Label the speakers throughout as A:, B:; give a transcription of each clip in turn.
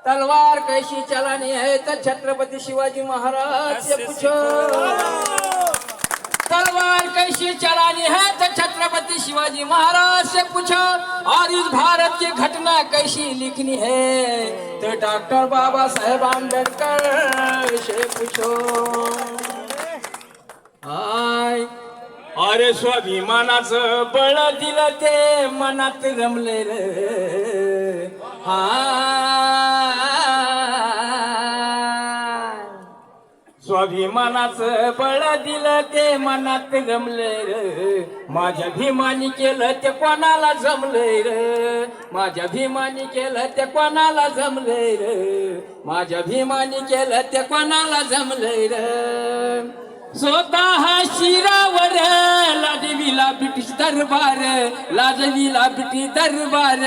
A: तलवार कैसी चलानी है तो छत्रपति शिवाजी महाराज से पूछो। तलवार कैसी चलानी है तो छत्रपति शिवाजी महाराज से पूछो। और इस भारत की घटना कैसी लिखनी है तो डॉक्टर बाबा साहेब आंबेडकर से पूछो। हाय अरे स्वाभिमानाचं बळ दिलं ते मनात रमले रे। स्वाभिमानाचं बळ दिलं ते मनात रमले रे। माझ्या भीमानी केलं ते कोणाला जमले रे। माझ्या भीमानी केलं ते कोणाला जमले रे। माझ्या भीमानी केलं ते कोणाला जमले रे। स्वतः शिरावर लाजविला ब्रिटिश दरबार, लाजविला ब्रिटिश दरबार।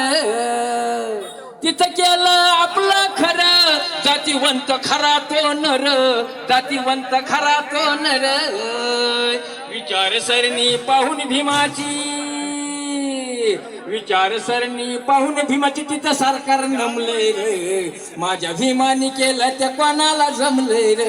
A: तिथं केलं आपलं खरं, जातीवंत खरा तो नर, जातीवंत खरा तो नर। विचारसरणी पाहून भीमाची, विचारसरणी पाहून भीमाची तिथं सरकार नमले रे। माझ्या भीमानी केलं त्या कोणाला जमले रे।